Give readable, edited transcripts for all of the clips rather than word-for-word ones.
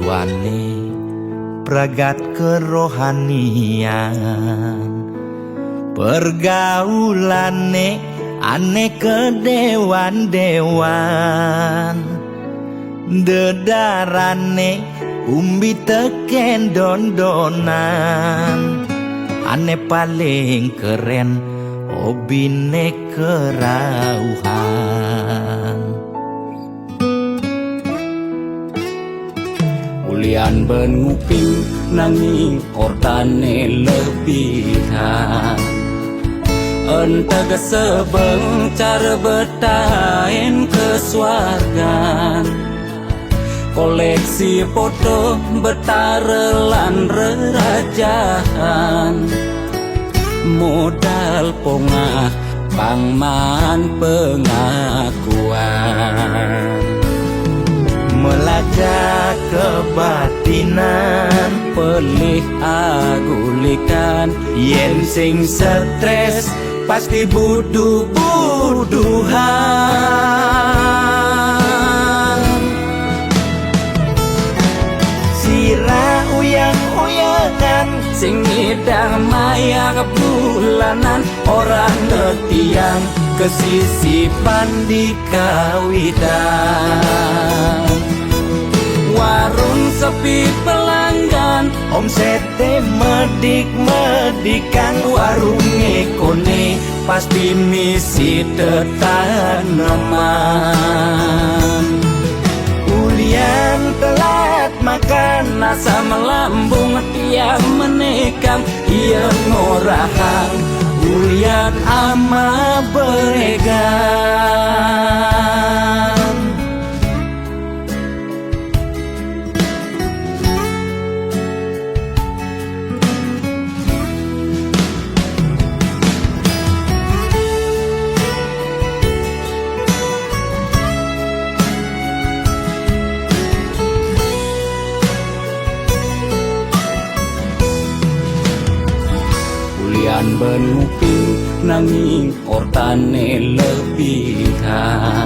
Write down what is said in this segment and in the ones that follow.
tuane pragat kerohanian, pergaulane aneh kedewan-dewan, dedarane umbi teken dondonan, aneh paling keren hobine kerauhan. Ulian benguping nanging ortane lebihan, entega sebeng cara betain kesuargan, koleksi foto betarelan rerajahan, modal pongah pangman pengakuan, melajak kebatinan, pelih agulikan, yen sing stres pasti buduh-buduhan. Sira uyang-uyangan sing ngidang maya bulanan, orang ngetiang kesisipan di kawitan. Warung sepi pelanggan, omsete medik-medikan, warung ekone pasti misi tetaneman. Ulian telat makan, nasa melambung tiang menekam, ia ngorahang ulian ama beregan. Ulian benuping nanging ortane lebihan,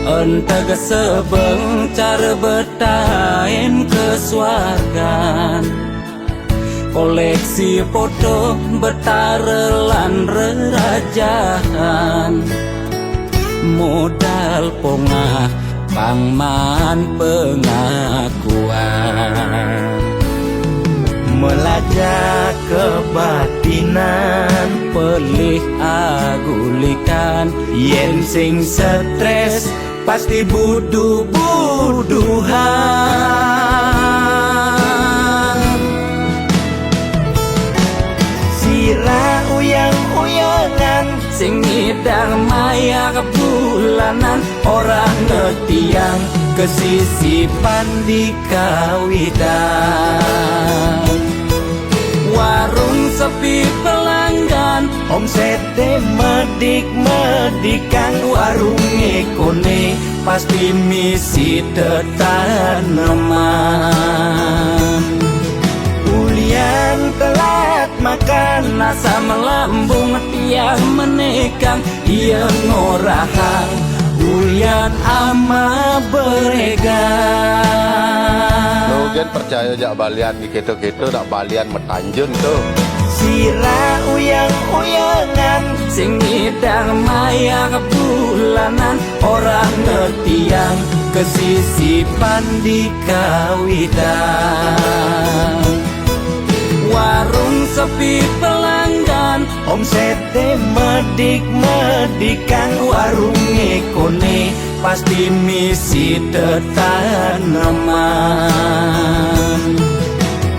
entega sebeng cara betain kesuargan, koleksi foto betarelan rerajahan, modal pongah pangman pengakuan, melajak kebatinan, pelih agulikan, yen sing stres pasti buduh-buduhan. Sira uyang-uyangan sing ngidang maya bulanan, orang ngetiang kesisipan di kawitan. Warung sepi pelanggan, omsete medik-medikan, warung ekone pasti misi tetaneman. Ulian telat makan, nasa melambung tiang menekang, ia ngorahang ulian ama beregan. Logan percaya jak balian di keto-keto nak balian metanjun tu. Sira uyang-uyangan sing ngidang maya bulanan, orang ngetiang kesisipan di kawitan. Warung sepi pelanggan, omsete medik-medikan, warung ekone pasti misi tetaneman.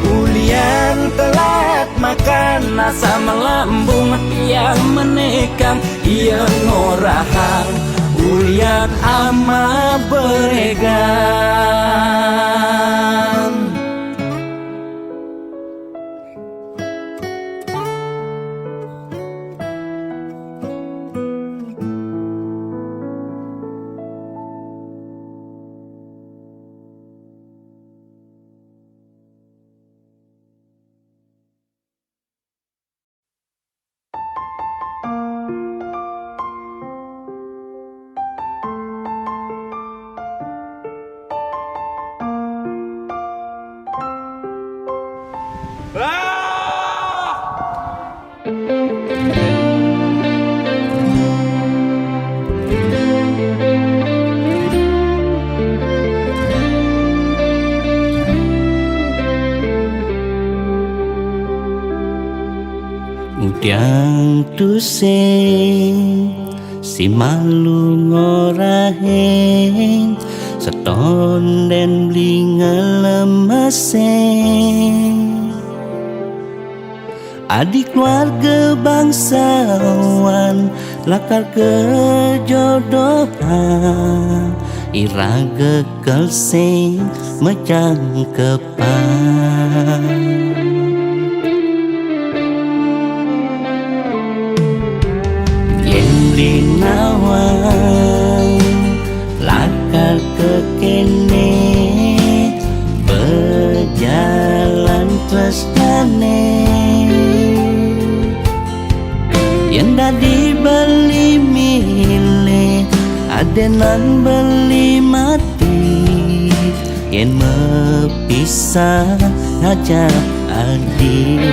Ulian telat makan, nasa melambung tiang menekam, ia ngorahang ulian ama beregan. Tiang tusing si malu ngoraheng seton den blingelemeseng adik keluarga bangsawan lakar kejodohan iraga kelseng mecang kepan Linawan lakar ke kene berjalan tresnane yang dadi beli milih adenan beli mati yang mepisah ngajak adik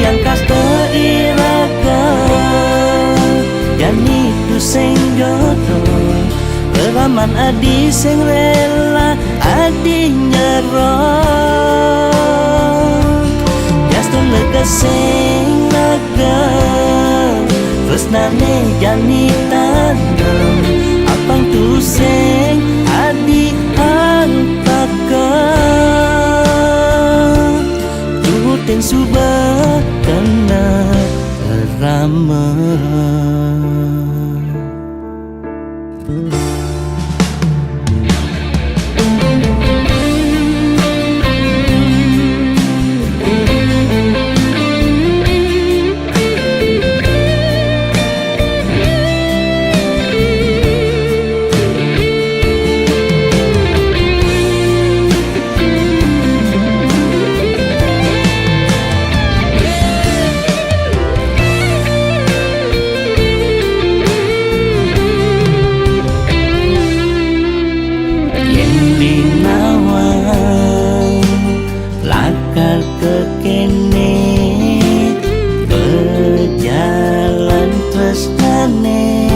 yang kasta iraga yani tu sing jodoh Raman adi sing rela adi nyerong Jaston lega sing laga tresnane jani tanam apang tu sing adi antakan Tuhutin subah kena ramah berjalan tresnane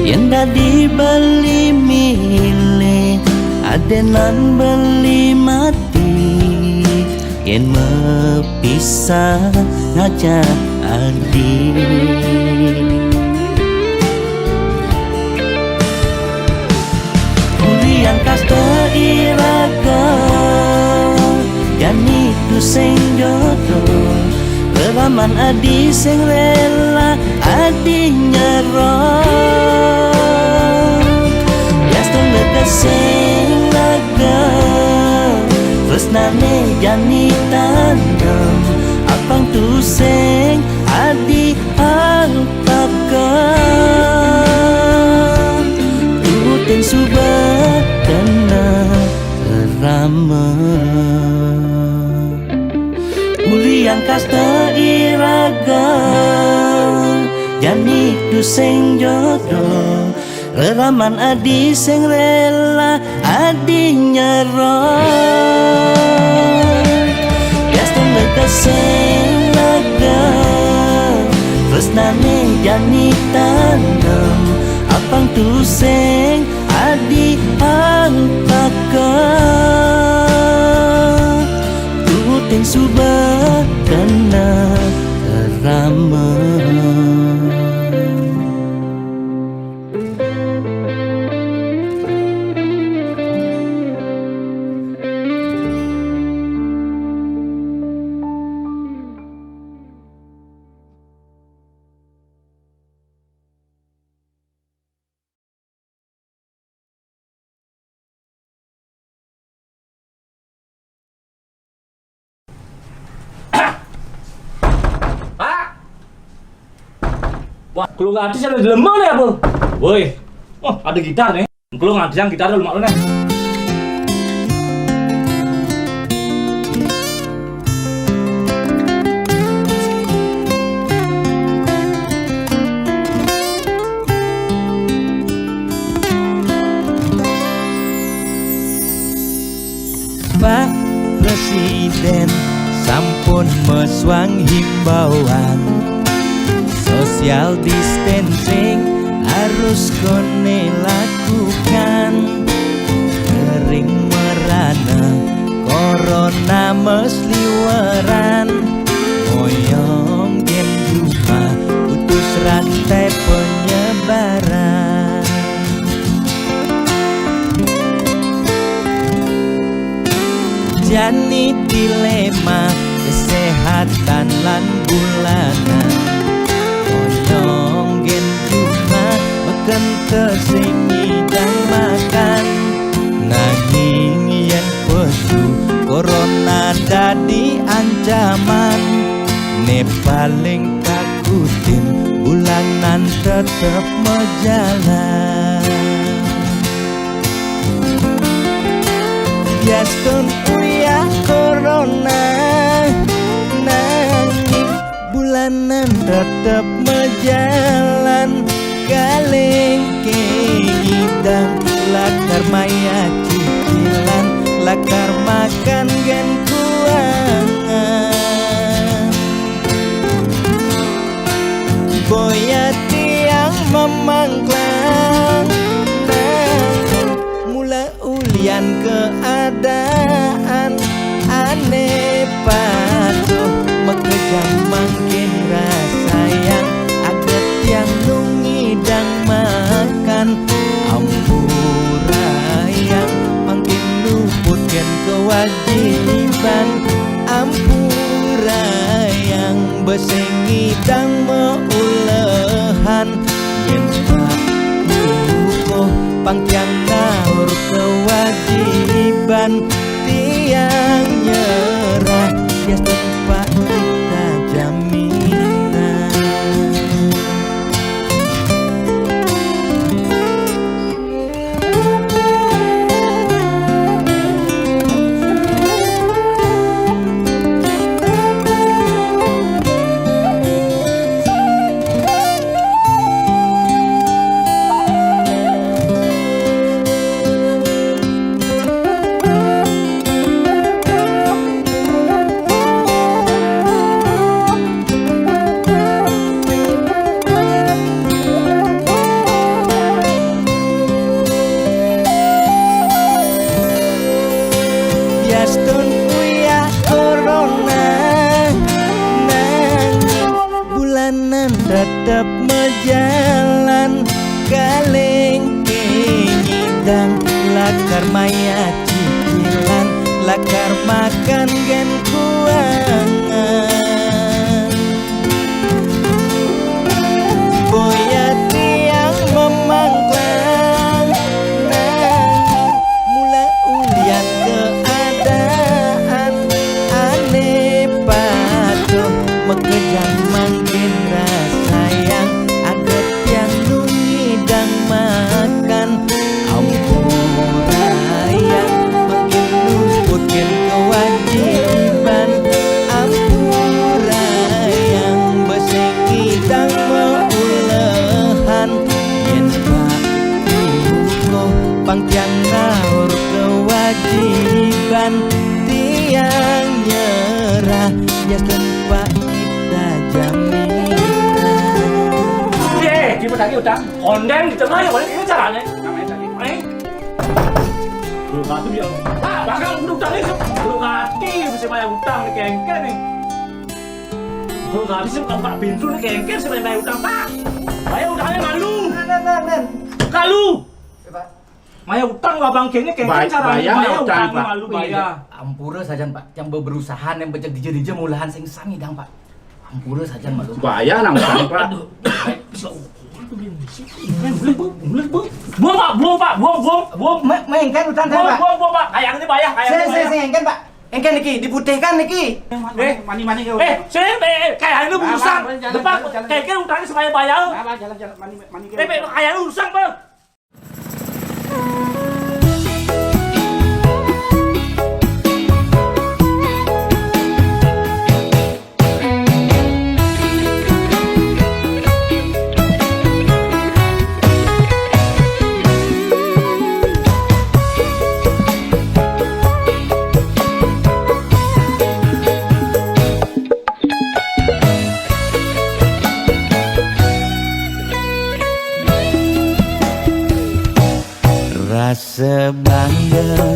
yang dadi beli milih adenan beli mati yang mepisah ngajak adik kuliah kasta iraga yani tu sing jodoh Raman adi sing rela adi nyerong Jaston lega sing laga tresnane jani tanam apang tu sing adi alpakan tuhutin subah kena ramah yang kasta iraga jani tu sing jodoh Raman adi sing rela adi nyerong Jaston lega sing laga tresnane jani tanam apang tu sing adi antakan tuhutin subah kena ramah Wah, kalau nggak ada ada lemah nih apa? Woi, oh ada gitar nih. Kalau nggak ada yang gitar lu mak lu nih. Pak Presiden sampun meswang himbauan social distancing harus kone lakukan corona mesliweran, moyong gen juma putus rantai penyebaran. Jani dilema kesehatan lan bulanan, moyong gen juma meken tesingi dan makan. Nanging yen pesu corona dadi ancaman, ne paling takutin bulanan tetep mejalan. Biastun uya corona, nanging bulanan tetep mejalan. Galengke ngidang lakar maya cicilan, lakar makan gen kuangan. Boya tiang memangklang, mula ulian keadaan aneh patuh mekejang makin rasayang aget yang nungidang makan. Ampurayang makin luput gen kewajiban, ampurayang besengidang meulehan. Yen pakuh pangkyang naur kewajiban, tiang nyerah bias tempat kita jaminan. Biastun uya corona, nanging bulanan tetep mejalan. Galengke ngidang lakar maya cicilan, lakar makan gen kuangan. Boya tiang memangklang, nanging mula ulian keadaan aneh patuh mekejang makin rasayang aget yang nungidang makan. Ampurayang makin luput gen kewajiban, ampurayang besengidang meulehan. Yen pakuh pangkyang naur kewajiban, tiang nyerah bias tempat kita jaminan. 예, 기분 나게 utang. Kondeng di tengah yang paling kecil caranya. Namanya tadi. Belum hati dia. Ah, bakal utang itu. Belum hati bisa bayar utang nih kengken nih. Belum habis sih buka pintu nih kengken sih bayar utang pak. Bayar utangnya malu. Kalu. Maya utang abang kengnya kengken caranya bayar utang malu bayar. Ampura saja Pak, yang berusaha yang becek dija mulahan sing sami dang Pak. Ampura saja malu. Bahaya nang utang Pak. Buang pak, buang. Mengengken utang saya Pak. Buang pak, kayang ini bayar, Saya engken Pak. Engken niki diputihkan niki. Mani kau. Kayang ini urusan. Depan, kayaknya utangnya supaya bayar. Jalan mani kau. Kayang ini urusan bang. Rasa bangga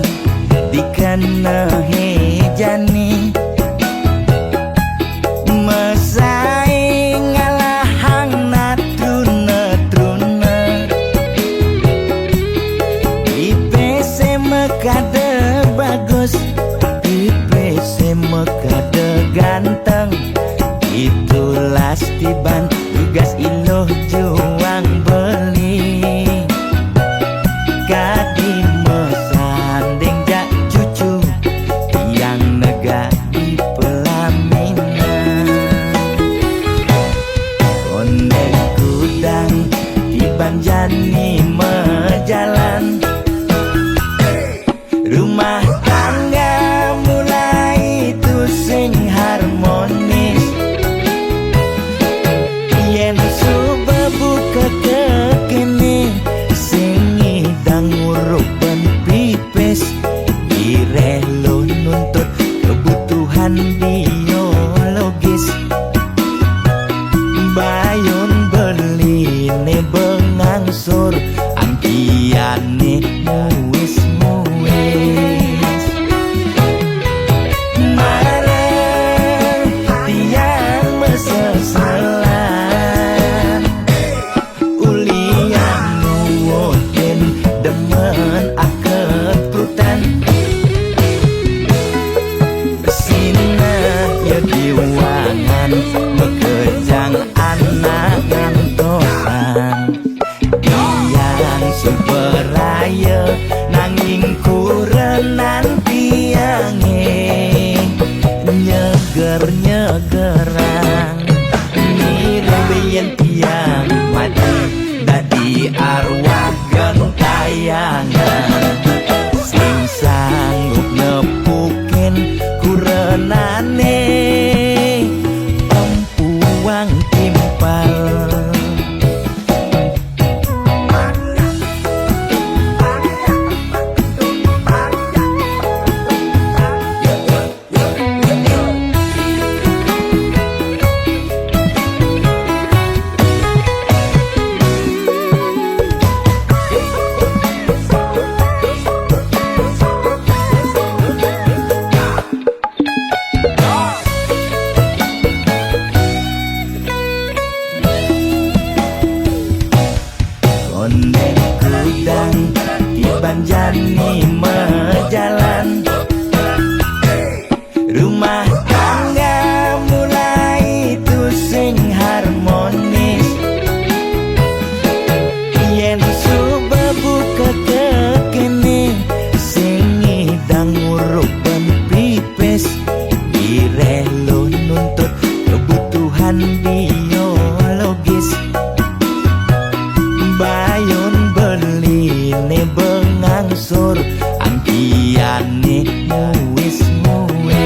dikana hebat Banjani mejalan, rumah tangga mulai itu sing harmonis. Yen subuh buka kekini sing idang nguruk ben pipis, direlo nuntut kebutuhan biologis. Bayun beli ne bengangsur, angkiane muis-muis. Marah tiang meseselan, ulian nuwutin demen akeprutan. Sina ya diwangan bekejang anak ngantosan. Yang superaya nanging kurenan tiange nyeger-nyegerang. Mirip tiang mati dadi arwah gentayangan, sing sanggup nepukin kurenane empuang timpal. Ondek kudang di Banjani mejalan, rumah tangga mulai itu sing harmonis. Yen subuh buka kekini sing idang nguruk ben pipis, direlo nuntut kebutuhan biologis. Bayun beli ne bengangsur, angkiane muis-muis.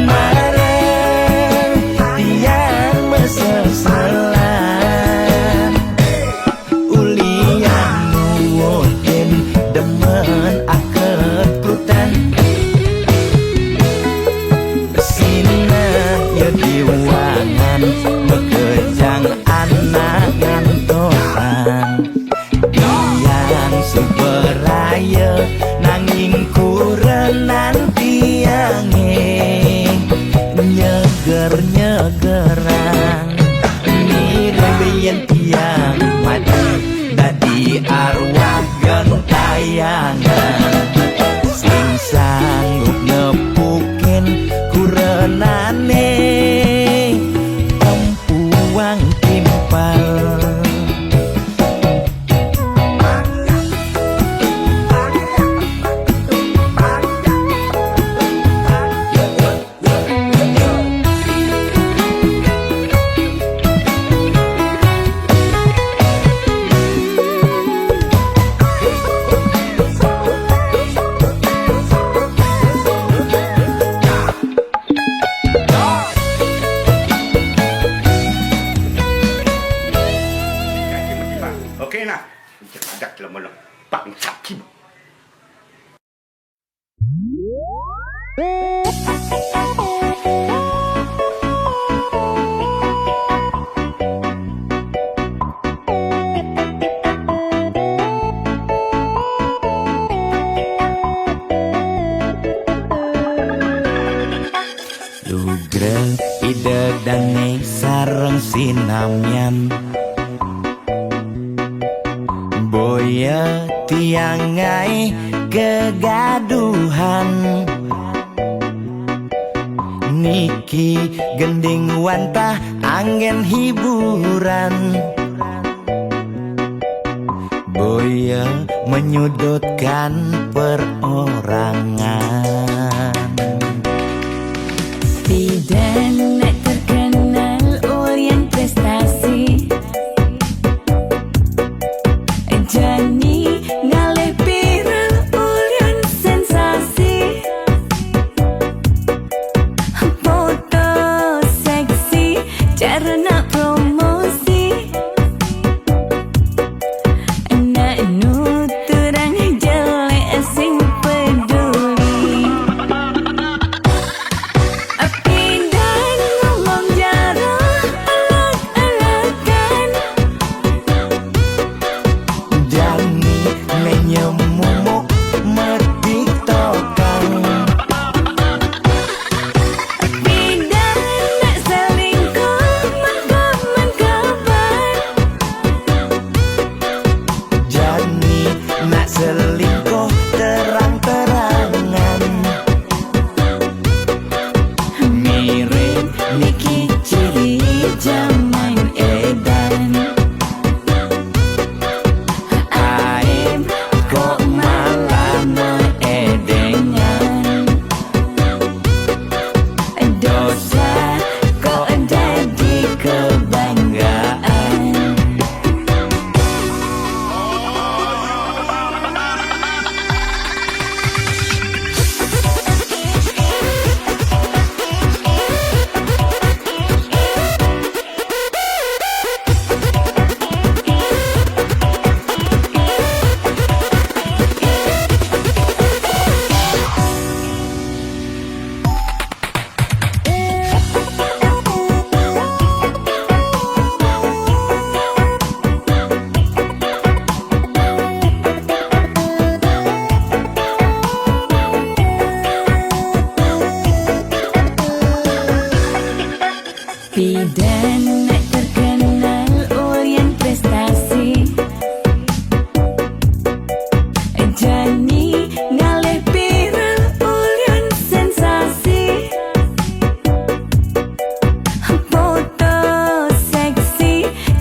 Marah tiang meseselan, ulian nuwutin demen akeprutan. Sina ya diwangan bekejang anak ngantosan. Yang superaya nanging kurenan tiange nyeger-nyegerang. Mirip tiang mati dadi arwah gentayangan, sing sanggup nepukin kurenane empuang timpal. Oke nah, jadak lama-lama bang sakim. Lugre ide dane sareng sinamyan, boya tiangai kegaduhan. Niki gending wantah angin hiburan, boya menyudutkan perorangan. Tidak nak terkenal orientasi,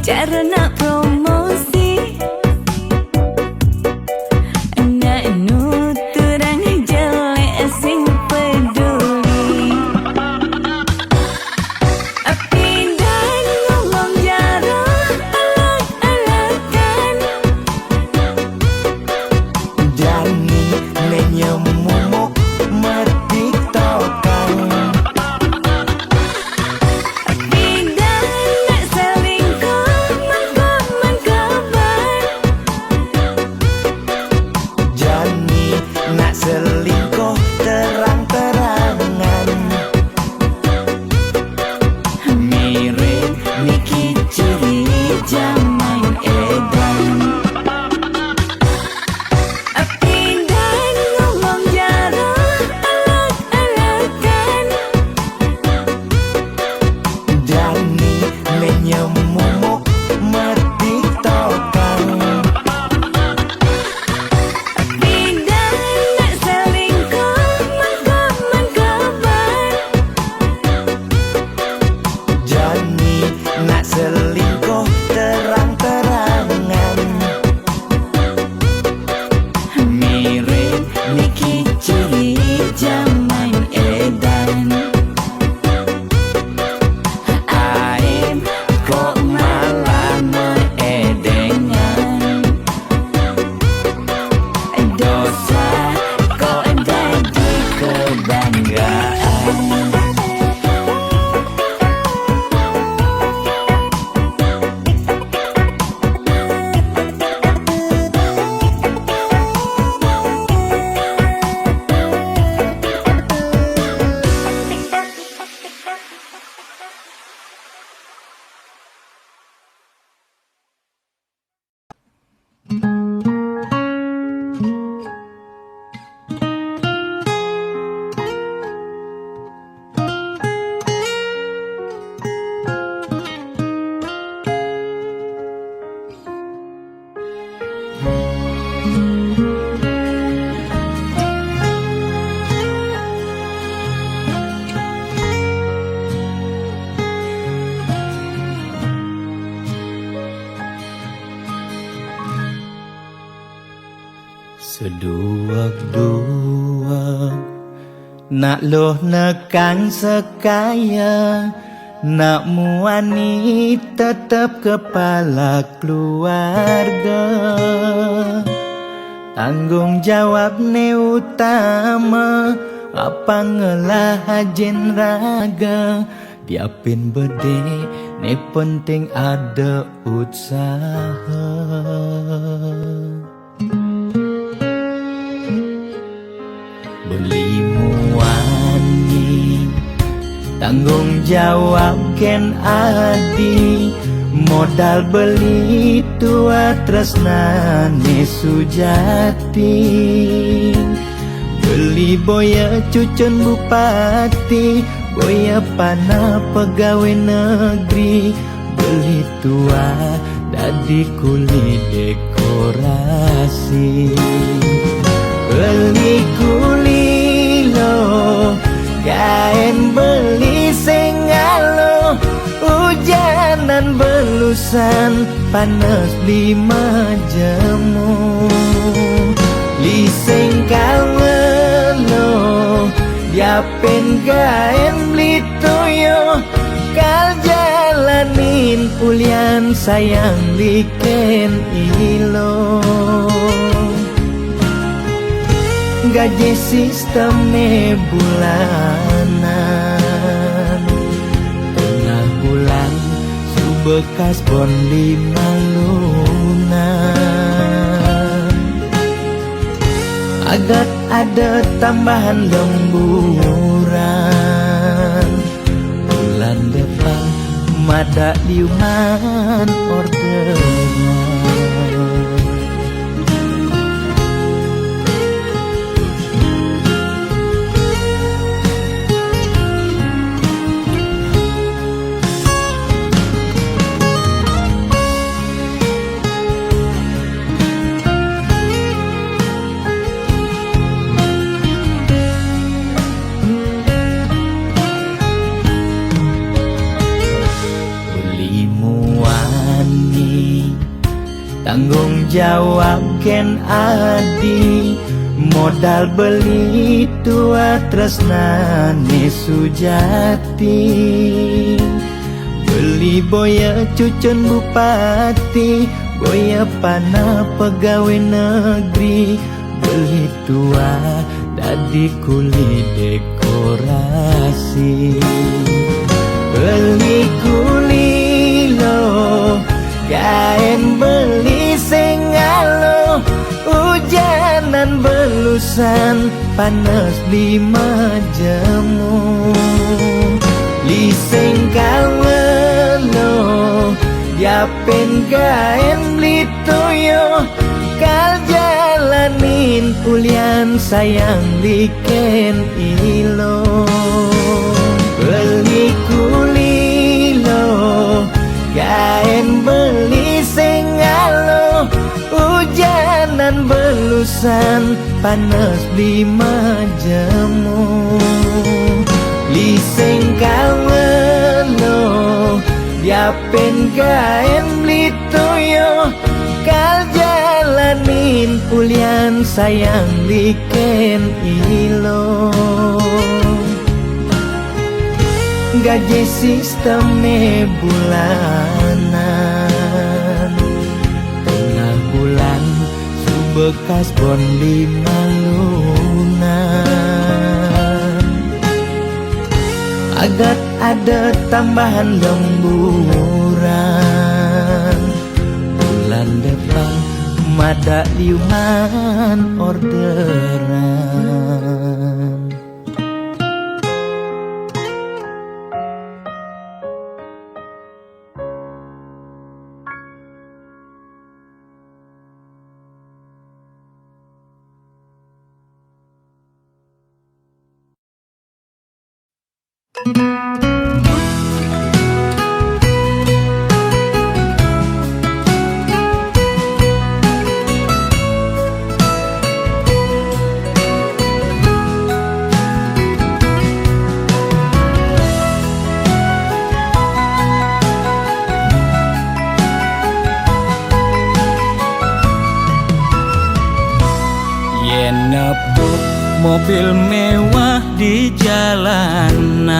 cara nak promosi nak nuturang jelek sing peduli api dan ngomong jarang alak-alakan Jani menyemumuk mertiktokan api dan nak selingkuh mengkabar Jani nak selingkuh terang-terangan mirip Niki ciri zaman edan api dan ngomong jarang alak-alakan Jani menyemumuk mertiktokan api dan nak selingkuh mengkabar Jani nak selingkuh terang-terangan mirip Niki ciri zaman edan aib kok malah meedengan dosa kok jadi kebanggaan Seduak-duak nak loh nekan sekaya nak muani tetap kepala keluarga tanggung jawab ne utama apa ngelah hajen raga diapin bede ne penting ada usaha beli muani tanggung jawab ken adi modal beli tua tresnane sujati beli boya cucun bupati boya panah pegawai negeri beli tua dadi kuli dekorasi beli kuli lo kain beli sengalo hujanan belusan panas lima jemu li sengkal ngelo diapin kain beli toyo kal jalanin pulian sayang liken ilo gaji sistemnya bulanan tengah bulan subekas bon 5 lunan agar ada tambahan lemburan bulan depan mada liuman orderan tanggung jawab ken adi, modal beli tua tresnane sujati, beli boya cucun bupati, boya pana pegawai negeri, beli tua dadi kuli dekorasi, beli kuli lo kain beli sengalo, hujanan belusan panas 5 jemu, liseng kawelo yapen kain beli toyo, kal jalanin kulian sayang liken ilo, beli kulilo kain beli sengalo, hujanan belusan panas 5 jemu, liseng kawelo yapen kain beli toyo, kal jalanin kulian sayang liken ilo, gaji sistemnya bulanan, tengah bulan subekas bon 5 lunan, agat ada tambahan lemburan, bulan depan mada liuman orderan. Nepuk mobil mewah di jalanan,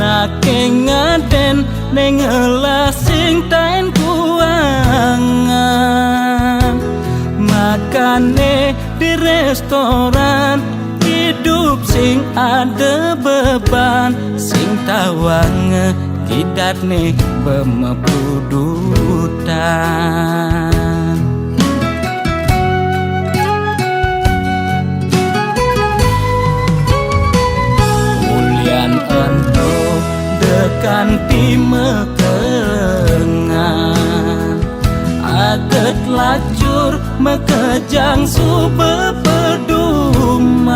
nake ngaden nengelah sing tain kuangan, makane di restoran hidup sing ada beban, sing tawange kidat nih bemepudutan. Ento dekan di mekengan, aget lacur mekejang sube peduman,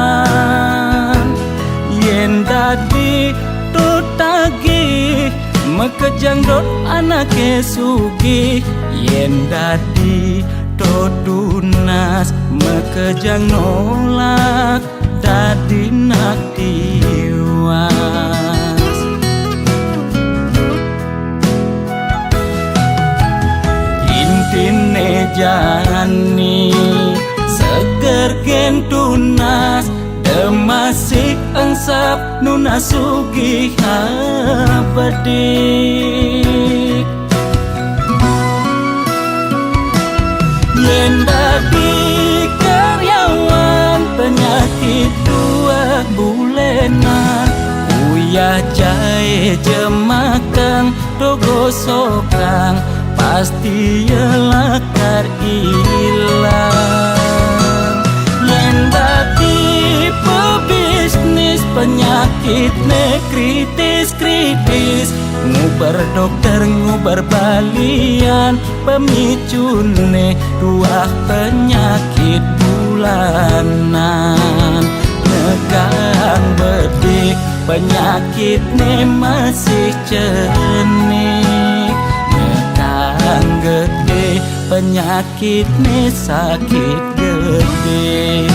yen dadi dot tagih mekejang dot anake sugih, yen dadi dot dunas mekejang nolak dadi nak tiwas. Intine jani seger gen tunas, demasik engsap nuna sugih abedik, yen dadi karyawan penyakit 2 bulenan, uyah jahe jemakang dogo sokang, pasti yelakar ilang. Yen dadi pebisnis penyakit ne kritis-kritis, ngubar dokter ngubar balian, pemicune 2 penyakit bulanan, negang bedik penyakit ne masih cenik, negang gede penyakit ne sakit gede.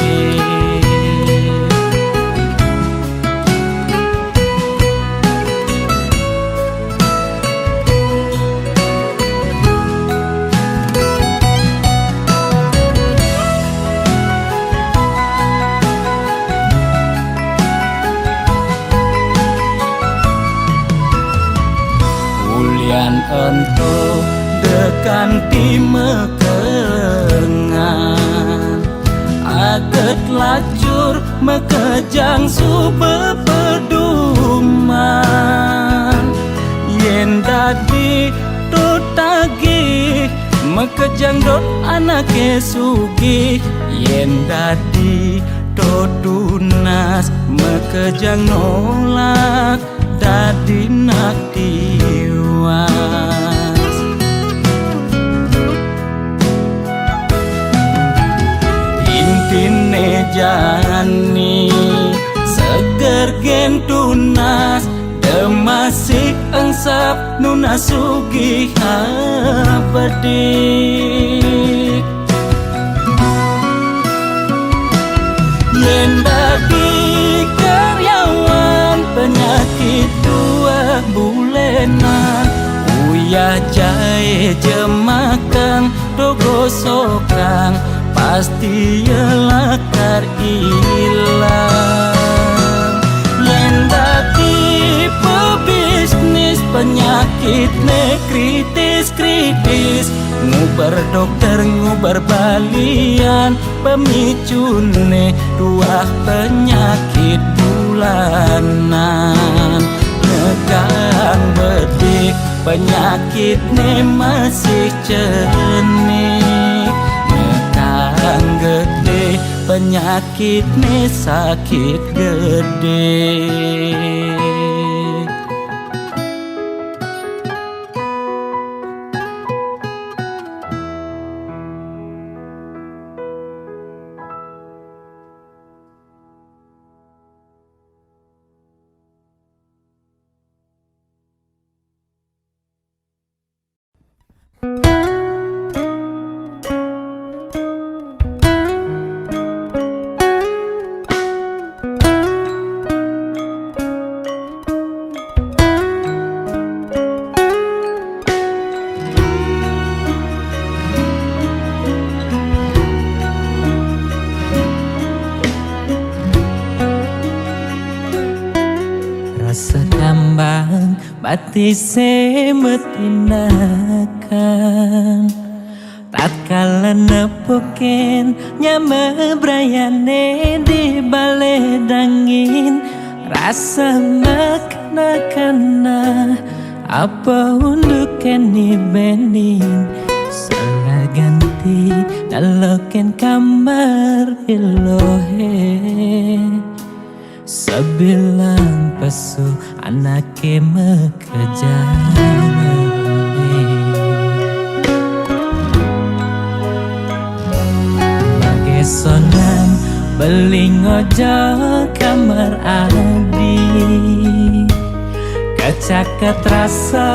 kanti mekengan aget lacur mekejang sube peduman yen dadi tutagi mekejang dot anake sugih yen dadi dot tunas mekejang nolak dadi nak tiwas intine jani seger gen tunas demasik engsap nuna sugih apedik yen dadi karyawan penyakit dua bulenan uyah jahe jemakang dogo sokang pasti yelakar ilang yen dadi pebisnis penyakit ne kritis ngubar dokter ngubar balian pemicune dua penyakit bulanan negang bedik penyakit ne masih cenik negang gede penyakit ne sakit gede. Sekambang batise metinakan tatkala nepoken nyame brayane di bale dangin rasa makna-kana apa untuk keni bening salah ganti daloken kamar ilohe sebilang pesu anake mekejane bagesonan beling ojo kamar adi kacaket rasa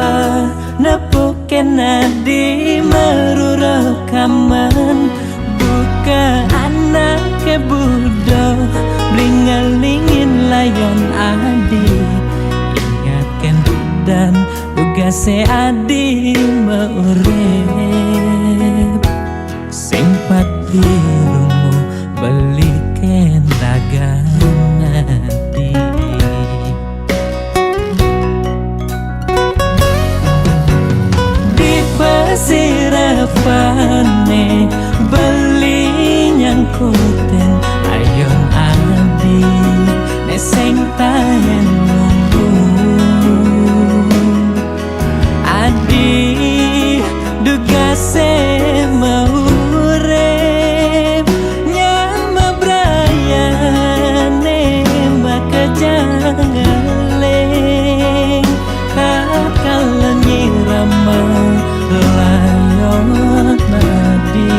nepuken adi meruro kaman buka anake budo blingelingin layan adi ingatkan dan tugasnya adi meurep simpati rumu belikan ragan adi di pesirapane beli nyangkuten ayong adi neseng tahen nunggu adi duga se maurep nyama brayane makajangeleng kakala nyirama layon nadi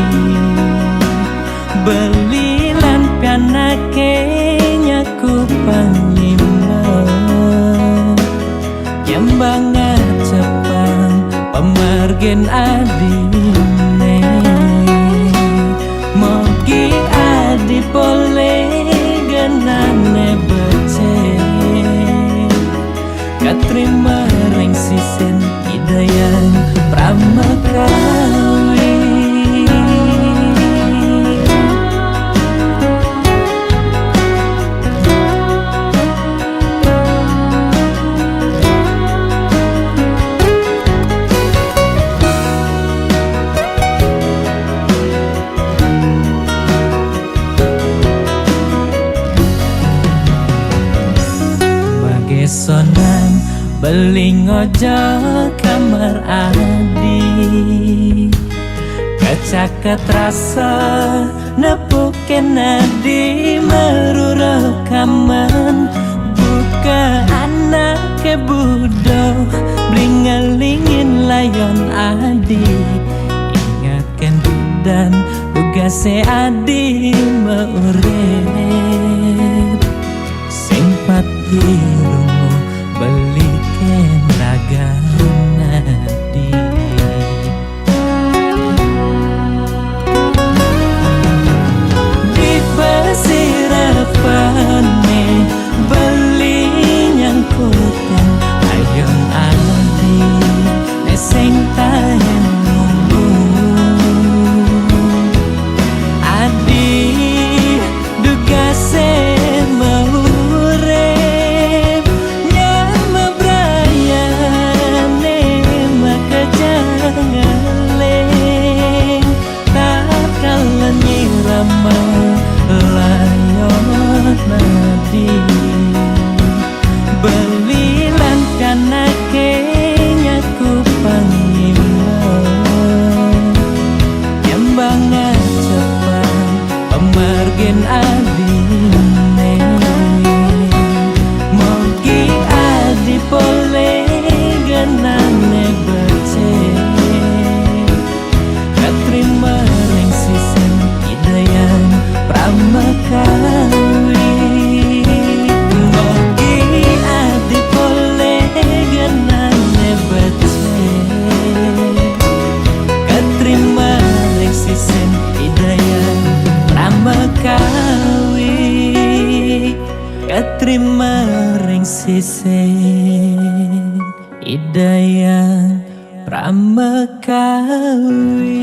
belilan pianake nyaku panyima yang banget cepang pemargen adine mogi adi pole genane becek katrima ring sisen hidayan pramakawi beling ojo kamar adi kecaket rasa nepuken nadi meruro kaman buka anak ke budo blingelingin layon adi ingatkan dan tugasnya adi meurep sing pati rungu beliken raga nadi di pesirapane beli nyangkutan ayong adi neseng tahen nunggu adi duga se maurep nyama brayane maka jangaleng tak kalan nyirama layon nadi belilan kanake nyaku pangiman nyambang cepat pemargen adine mogi adi pole genane bece katrima reng sisen idayan pramakawi mogi adi pole genane bece katrima reng sisen idayan pramakawi katrima reng sisen idayan pramakawi.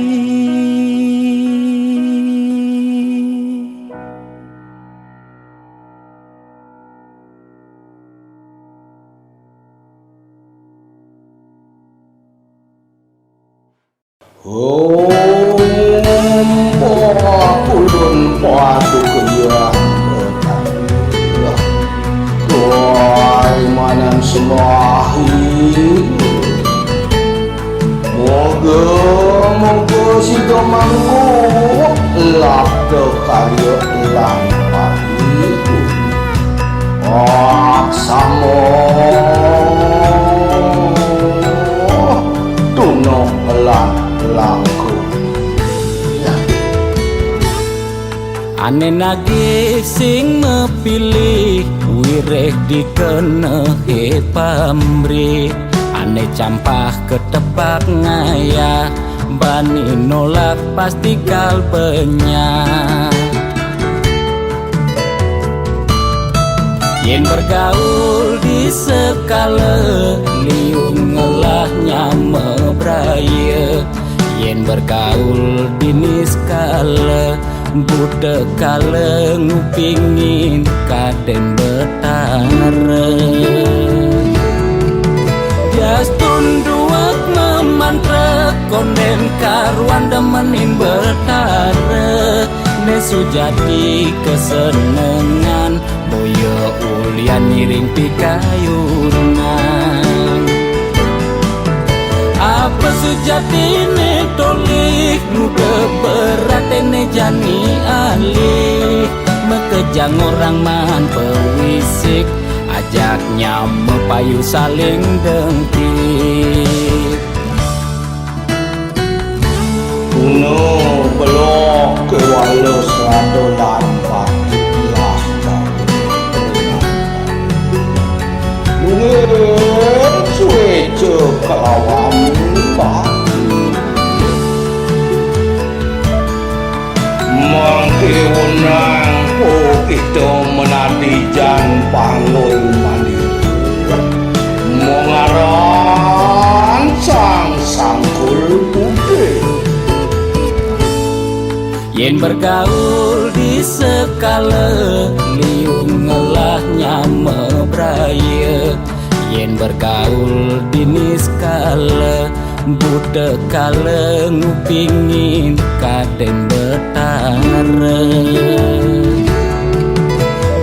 Ulun padu kaya Tuai manan semahi Moga si domangku lap do karya lampak itu aksamo tuno langku ane nagih sing mepilih wireh dikenehe pamrih ane campah ketepak ngaya bani nolak pasti kalbenya yen bergaul di sekala liung ngelahnya mebraya yen bergaul di niskala budak kala ngupingin kaden betara jas tunduak memantra konden karuan demenin betara nesu jadi kesenengan boyo ulian niring pikayunan apa sejatine tolik muda beratene jani alih mekejang orang man pewisik ajaknya mepayu saling dengki Kuno belok ke walau serado lampak lah mungkin suwe kelawam baki mangkiunang itu menadi jan pangoy maniku mengaran sang sangkul putih yen bergaul di sekala liung ngelahnya mebraya yen bergaul di niskala budak kala ngupingin kaden betara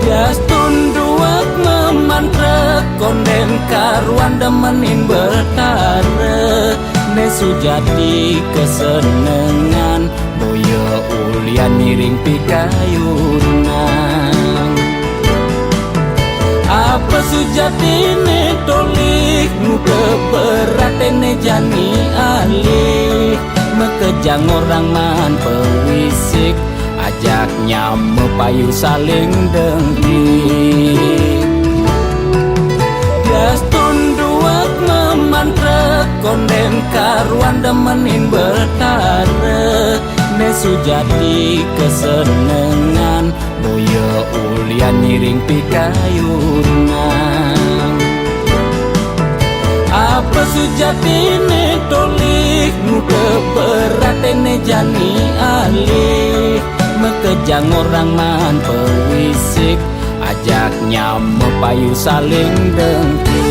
jas tunduak memantra konden karuan demenin betare ne sujati kesenengan boyo ulian miring pikayunan apa sujati ne tolik muka berat ne jani alih mekejang orang man pewisik ajaknya mepayu saling dengki gas tunduak memantrek konden karuan demenin betare ne sujati kesenengan boyo ulian miring pikayunan apa sujati ne tolik muka berat ne jani alih mekejang orang man pewisik ajaknya mepayu saling dengki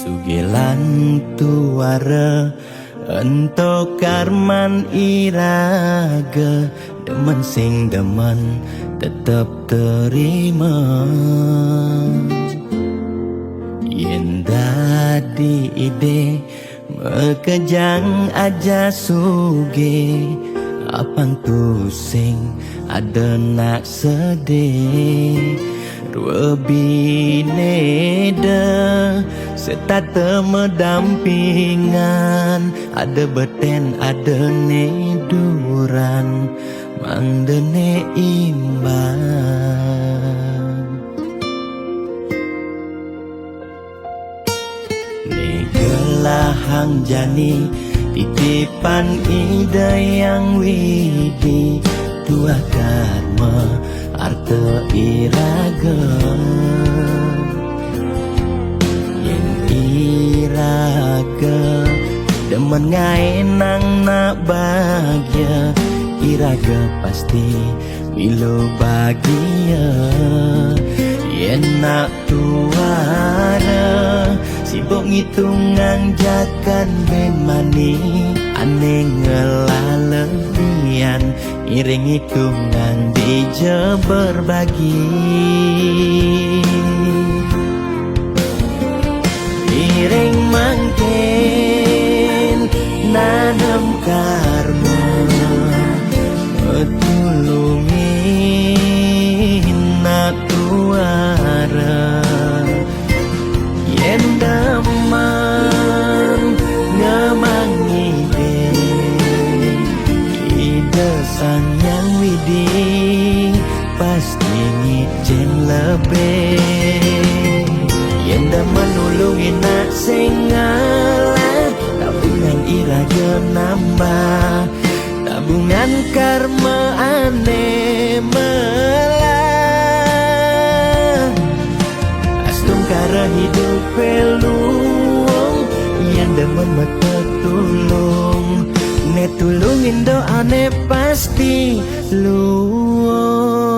Sugilan tuara ento karman iraga demen sing demen tetep terima yen dadi ide mekejang aja suge apang tusing ada nak sedih dua bineda serta temedampingan ada beten ada neduran mandene imbang negelahang jani titipan ide yang widi tua karma arte iraga iraga demen ngaenang nak bahagia iraga pasti milo bahagia yen nak tuara sibuk ngitungan jakan ben mani aneh ngelalebian iring hitungan dija berbagi iring mangkin nanam karma metulungin nak tuara yen daman ngemang ide sang yang widi pasti ngicen lebih yen daman nulungin nak sengalah tabungan iraga nambah tabungan karma aneh melah astung kara hidup peluang yang demen mata tulung ne tulungin doa ne pasti luang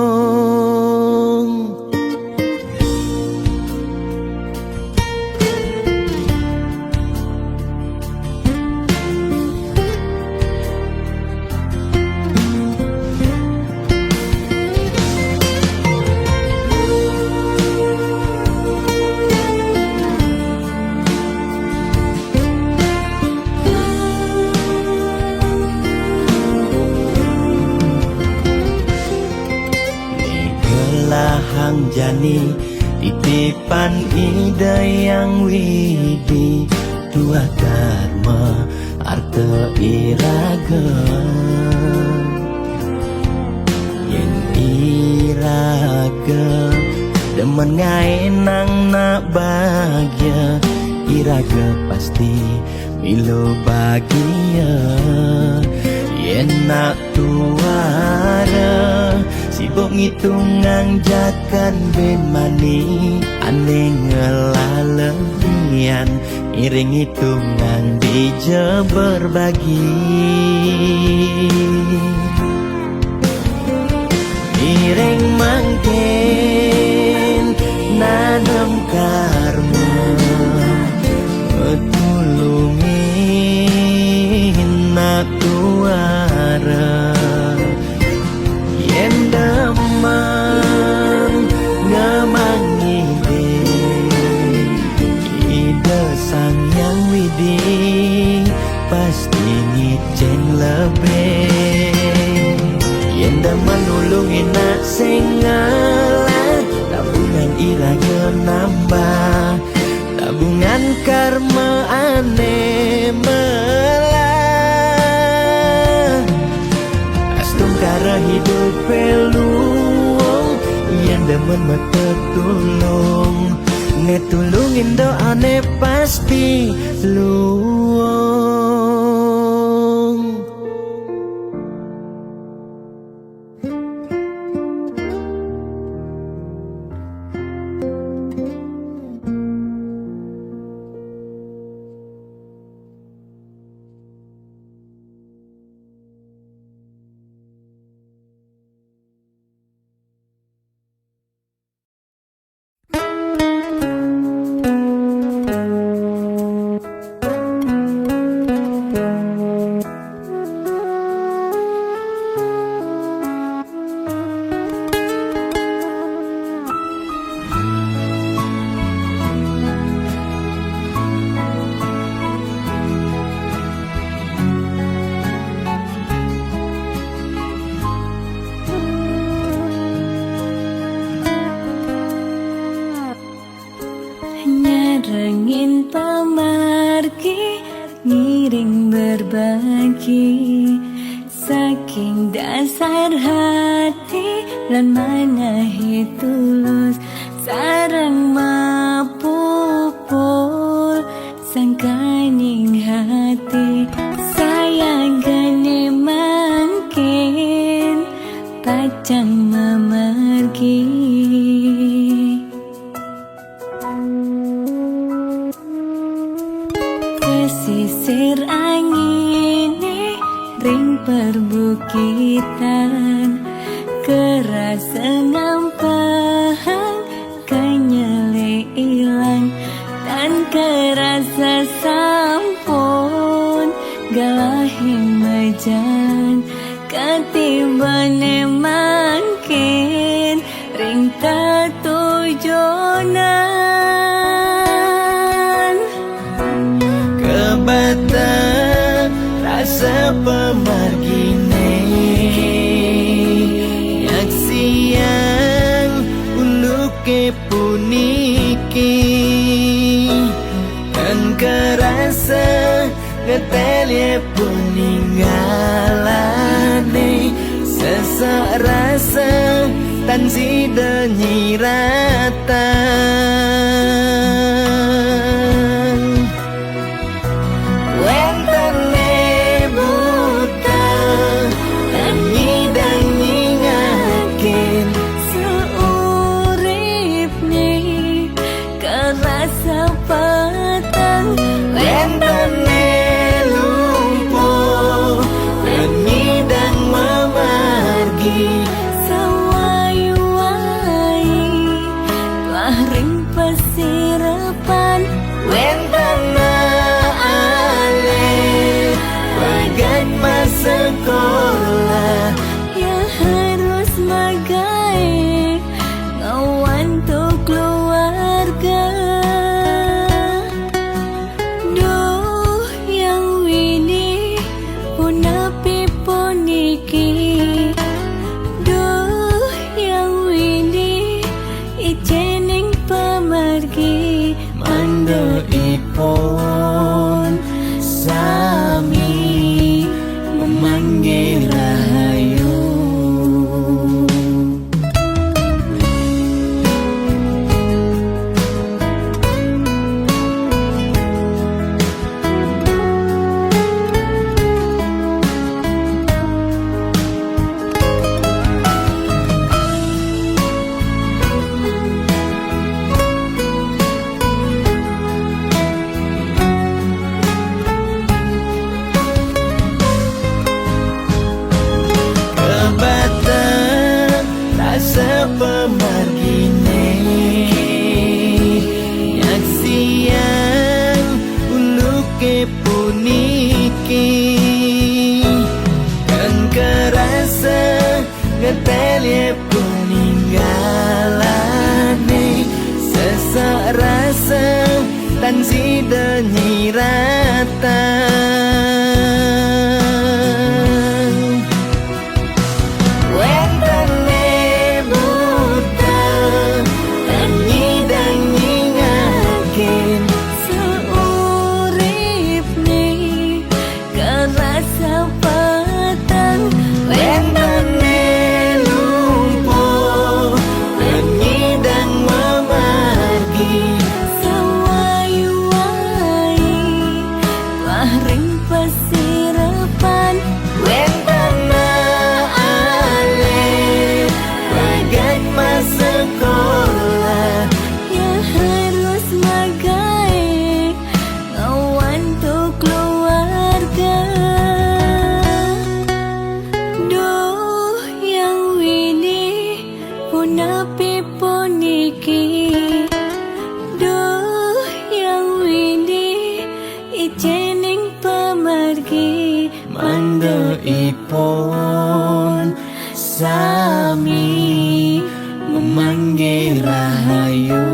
jani titipan ide yang widi dua dharma arte iraga yen iraga demen ngai nang nak bahagia iraga pasti milo bahagia yen nak tuara sibuk ngitungan jakan ben mani ane ngelalebian iring hitungan bija berbagi iring mangkin nanam karma tulungin nak tuara yen demam ngemang ide sang yang widi pasti ngicen lebih yen demen nulungin nak sing ngalah tabungan iraga nambah tabungan karma ane melah astung kara hidup peluang yang demen metetulung ngetulungin doane pasti luang. Rengin pamargi ngiring berbagi saking dasar hati lan manahi tulus sareng mapupul sangkaning hati sayang gane mangkin pacang memargi sisir angin ring perbukitan kerasa ngampahan kanyele ilang dan kerasa sampun galahi majan ketibane mangkin ring tatujonan bata rasa pemargine yak siang uluke puniki dan kerasa ngetelye peninggalane sesak rasa tan sida nyiratan wentane buta dan nyidang nyingakin seurip nih kerasa petang wentane lumpuh dan nyidang memargi sawai-wai telah ring pesirapan memanggil rahayu. Kebatan rasa pemargine yak siang ulu ke puniki kan kerasa ngetelye peninggalane sesak rasa tan si denyiratan. Wentane buta dan nyidang nyingakin Seurip nih kerasa petang. Wentane lumpuh dan nyidang memargi Sewai-wai Wahring pasirapan. Wentana ale bagat masa sekolah. Ya harus magai ngawan tuh keluarga. Duh yang wini punapi puniki. Duh yang wini ijening pemargi. Manda ipon sami memanggil rahayu.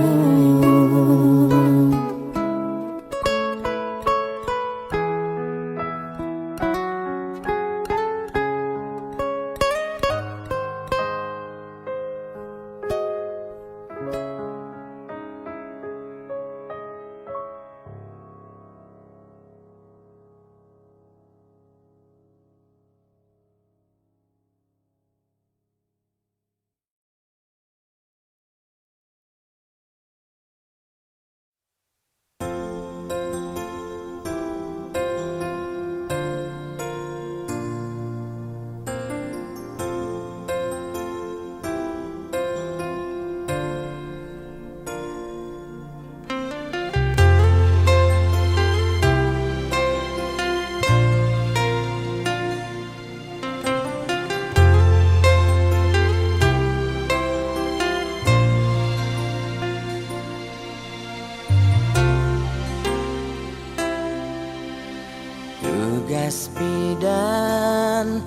Tugas bidan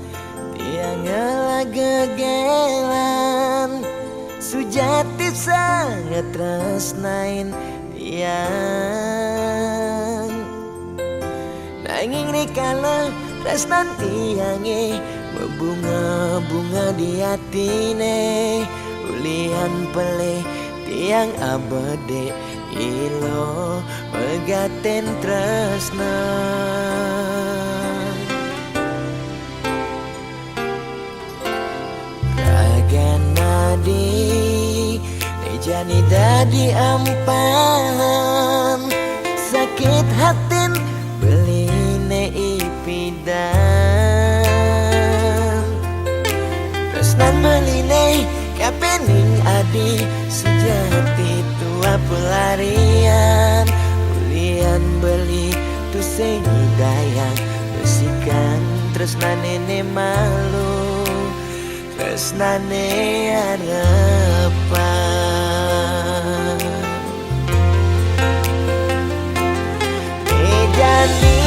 tiang gegelan sujati sangat tresnain tiang nanging rikala tresnan tiange berbunga-bunga di hatine ulian pelih tiang abade ilo megaten tresna. Nadi nejani dadi ampahan sakit hatin beline ipidan tresnan beline kapening adi sejati tua pelarian ulian beli tu sengi dayang besikan tresnan nene malu tresnane harapan Ejani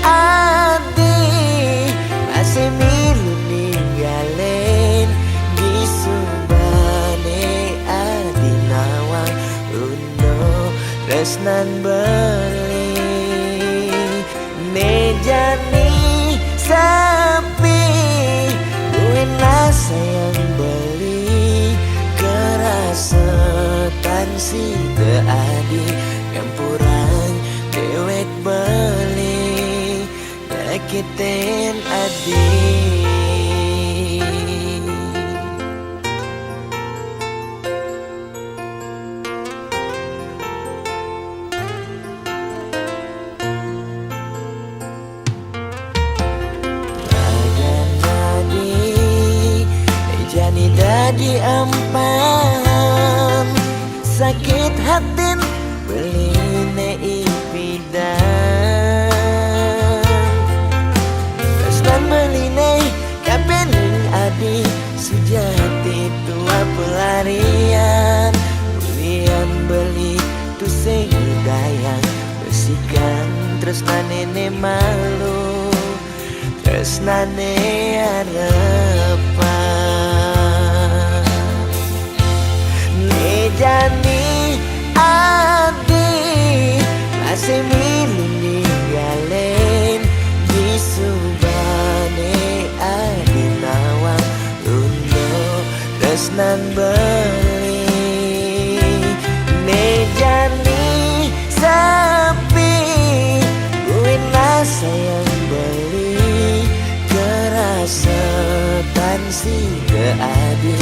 adi masih milu ninggalen di subane adi nawang uno tresnan beli Nejani sapi duinlah sayang beli kerasa tansi teadi Gampurang dewek beli nyakitin adi adi ampan sakit hatin beline ipidan tresnan beline kabening adi sujati tua pelarian bulian beli tu segudayang bersikan tresnan nene malu tresnane arepan nejani adi masih milih galen di subane adi nawang lundo tresnan beli nejani sepi gue sayang beli kerasa tansi keadi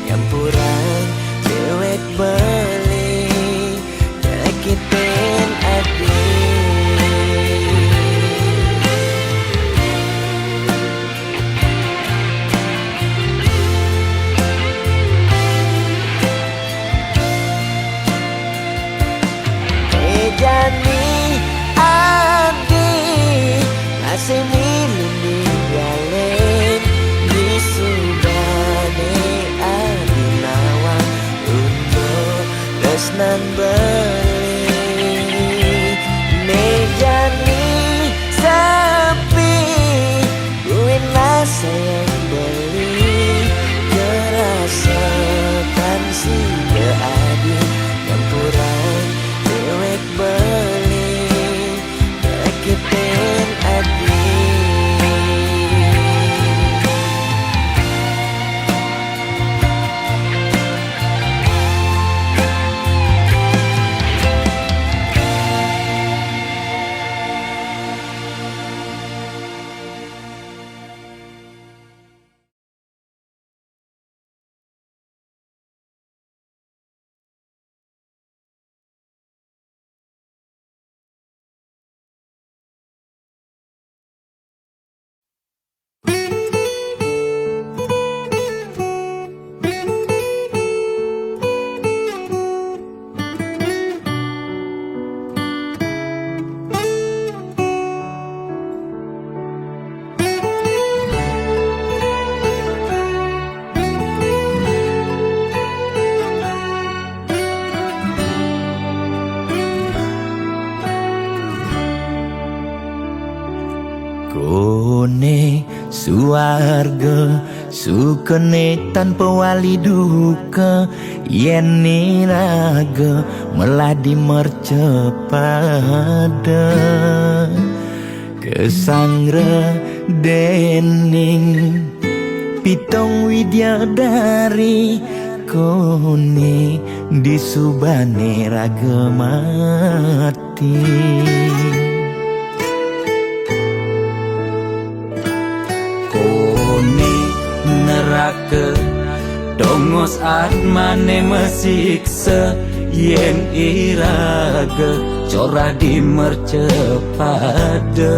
campuran dewek beli nyakitin adi jani adi masih milih galen di subane adi nawang untuk tresnan beli nejani sepi gue sayang beli kerasa tansi keadi campuran dewek beli nyakitin adi Kone suarga sukene tanpa wali duka yen niraga meladi mercepada kesangra dening pitong widyadari kone di subane raga mati neraka dongos atmane mesiksa yen iraga corah di mercepada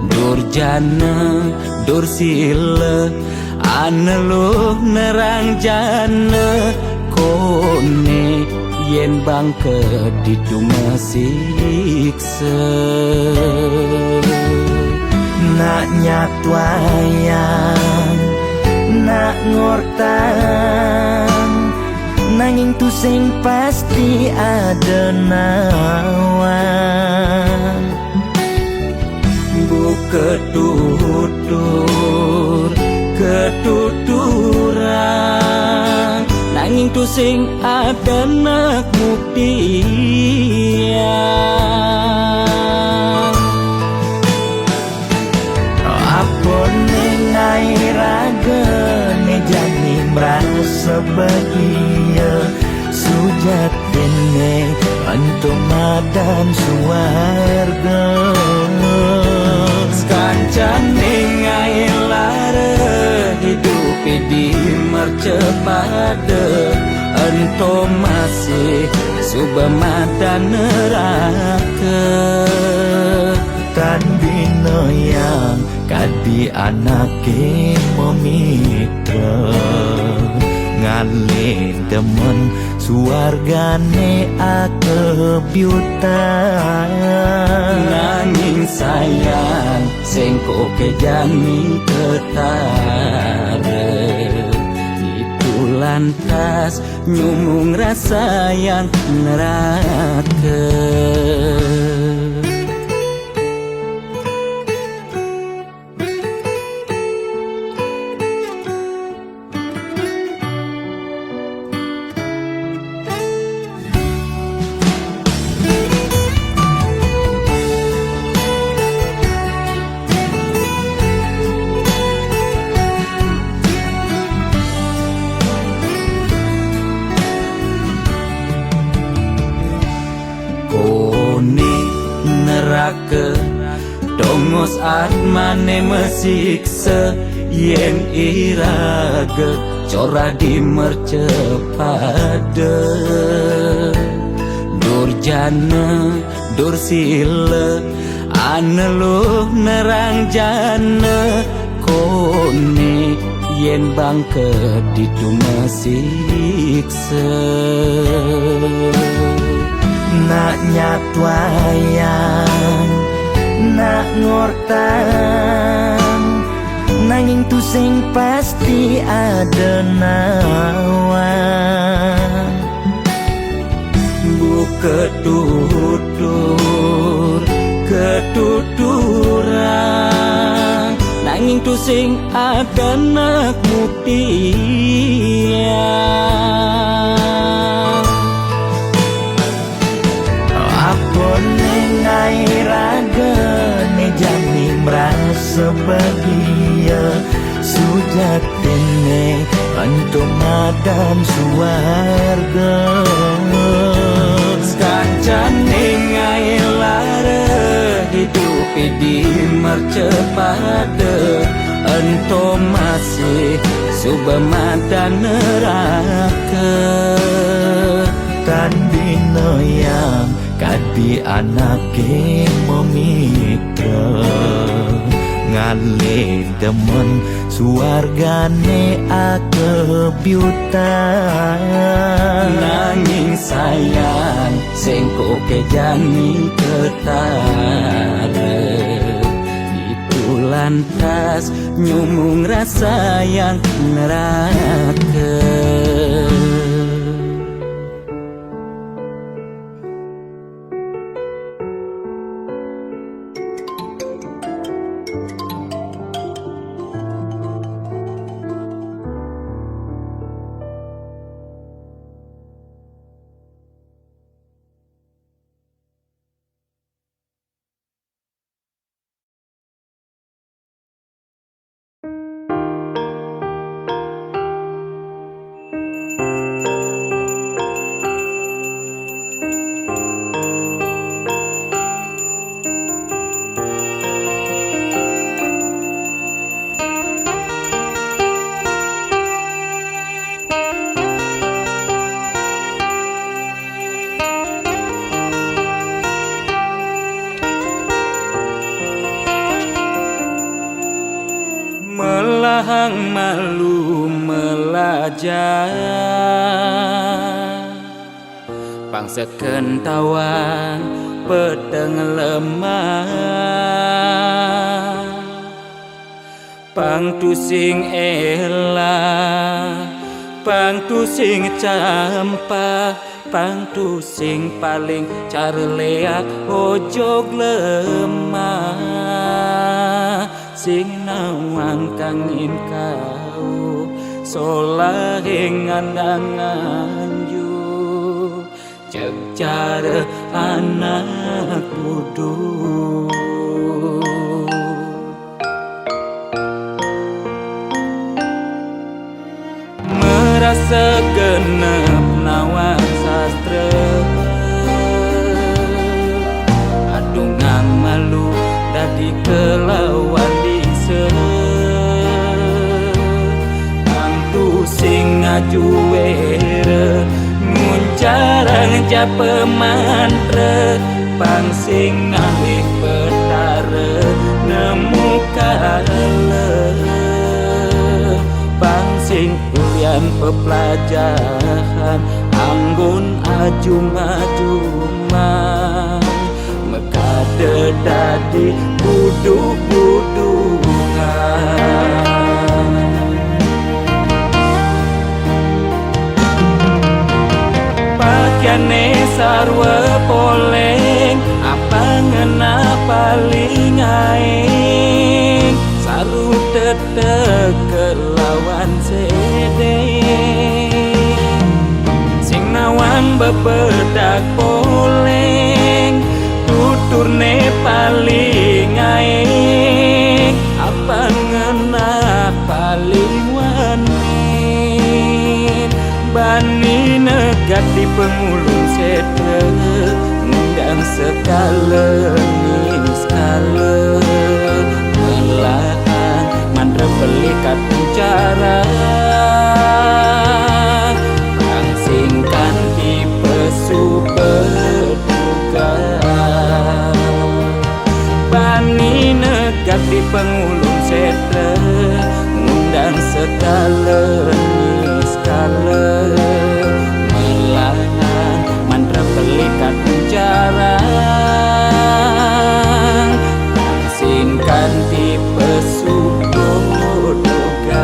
durjana dursila aneluh nerang jana kone yen bangke didunga siksa nak nyatwayang nak ngortang nanging tu sing pasti ada nawang bu ketuturan nanging tu sing ada nak buktian raga nejani merasa bahagia sujatine untuk madan suarga kancane ngai lara hidup di mercepada ento masih subamadan neraka tan bino yang kadi anake memitra ngale demen suargane akebyutan nanging sayang sengko kejani ketara itu lantas nyumung rasa yang neraka. Dongos atmane mesiksa yen iraga cora dimercepada durjana dursila aneluh nerang jana kone yen bangke ditu mesiksa nak nyatwayan nak ngortan nanging tu sing pasti ada nawa bu ketuturan nanging tu sing ada nak mutian apa nengai raga jani merasa bahagia sujatine untuk madan suarga kancane ngai lara hidup di mercepada ento masih subamadan neraka tandino yang kadi anake memitra ngale demen suargane akebyutan nanging sayang sengko kejani ketara itu lantas nyumung rasa yang neraka. Melahang malu melajar bangsa kentawan pedang lemah pang tusing elah pang tusing campah pang tusing paling carleak ojog lemah sing nawang kangin kau solahing andangan yu cek cara anak bodoh merasa genep nawang sastra adungang malu dadi kelawan sing ngajuere muncarang japa mantra pang sing ngalih petara nemu Pangsing ulian pepelajaran anggun ajum-ajuman mekade dadi buduk-budungan. Pakaiane sarwa poleng apa ngena paling aing saru tetek kelawan sede sing nawan bebedak poleng tuturne paling aing apa ngena paling wanin bani negat di pengulung sede ngundang sekale skala melahan mandra belikat bicara langsingkan di pesu berduga bani negat di pengulung sede ngundang sekale skala melahan mandra belikat bicara langsingkan di pesu berduga.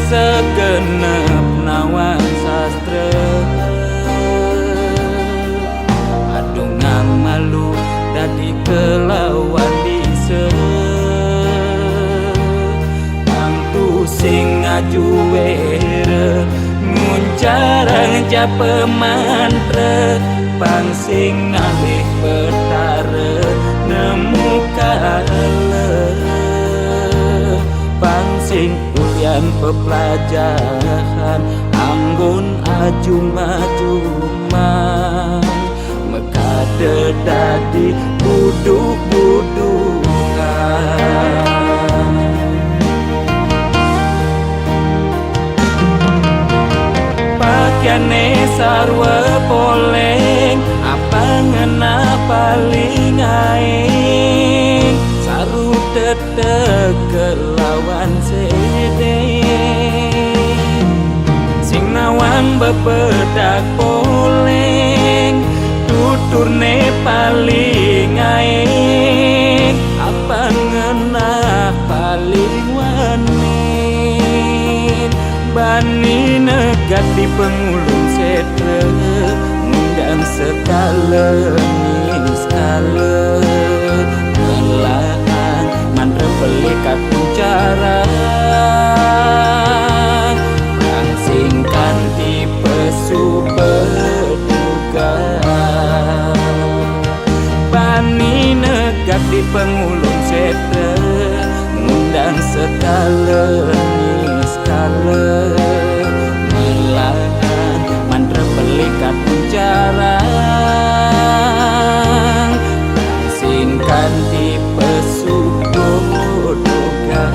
Segenap nawan sastra adungan malu dadi kelawan bisa Pangtu sing ngaju were nguncarang japa mantra pangsing ngalih petara nemu kala pangsing ulian pepelajaran anggun ajum-ajuman mekade dadi buduk-budungan. Pakaiane sarwa poleng apa ngena paling aing saru tetek kelawan sede sing nawan bebedak poleng tuturne paling aing apa ngena paling wanin bani negat di pengulung sede ngundang sekale skala melahan mandra belikat bicara langsingkan di pesu berduga bani negat di pengulung sede ngundang sekale skala melahan mandra belikat bicara langsingkan di pesu berduga.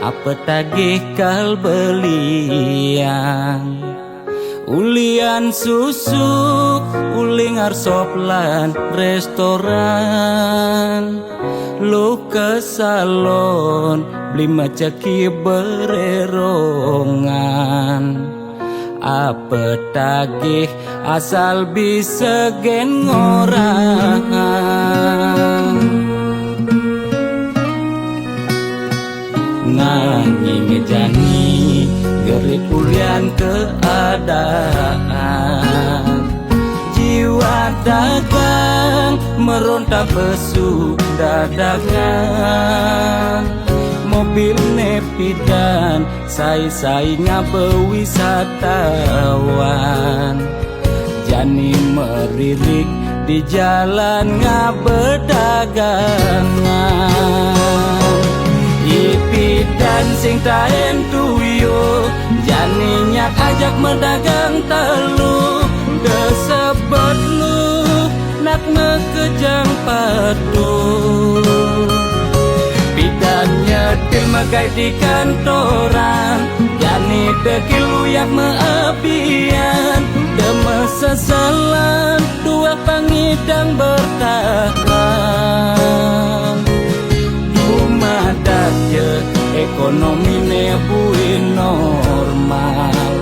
Apa tagih kal belian Ulian susu, uling arsop lan restoran. Lu ke salon, beli macaki bererongan. Apa tagih asal bisa gen ngorang. Nanging ngejani gerik ulian keadaan. Jiwa dagang meronta besu dadakan. Mobil nepidan sai-sai ngabewisatawan. Jani meririk di jalan ngabedagangan. Ipidan sing taen tuyo, jani nyak ajak medagang telu. Desebet lu nak mekejang padu. Pidan nyetil megai di kantoran, jani dekil uyak meabian. Deme sesalan dua pangidang bertahan. Dumadak je ekonomi nebuin normal.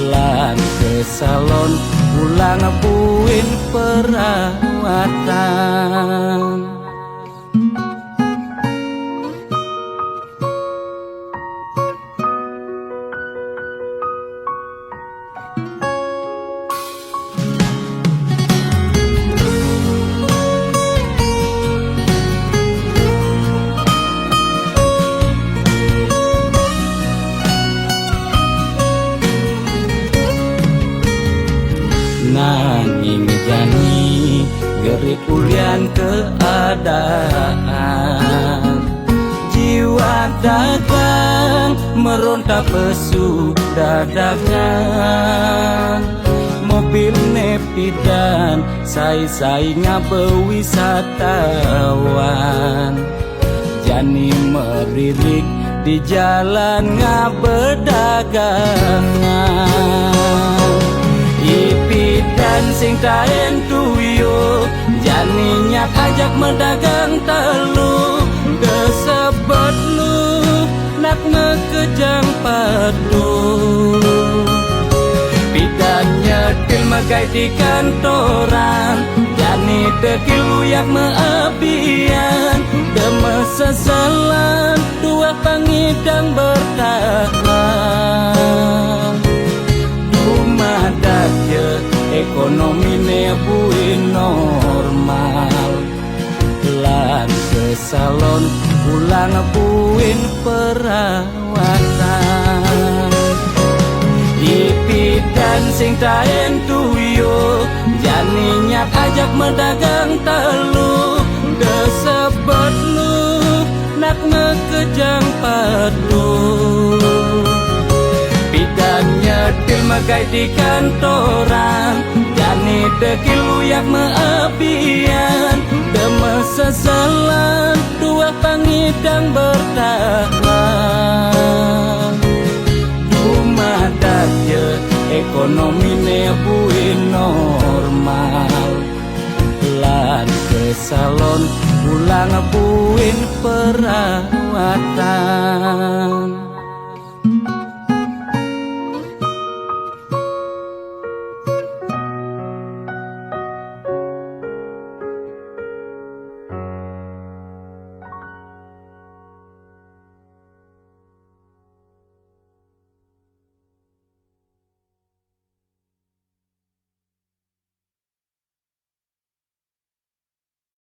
Lan ke salon pulang buin perawatan. Nanging jani gerik ulian keadaan. Jiwa dagang meronta pesu dadakan. Mobil nepidan sai-sai ngabewisatawan. Jani meririk di jalan ngabedagangan. Ipidan sing taen tuyo, jani nyak ajak medagang telu. Desebet lu nak ngekejang padu. Pidan nyetil megai di kantoran, jani dekil uyak meabian. Deme sesalan dua pangidang bertahan. Dumadak je ekonomi nebuin normal. Lan ke salon pulang buin perawatan. Ipidan sing taen tuyo, jani nyak ajak medagang telu. Desebet lu nak ngekejang padu. Pidan nyetil megai di kantoran, jani dekil uyak meabian. Deme sesalan dua pangidang bertahan. Dumadak je ekonomi nebuin normal. Lan ke salon pulang buin perawatan.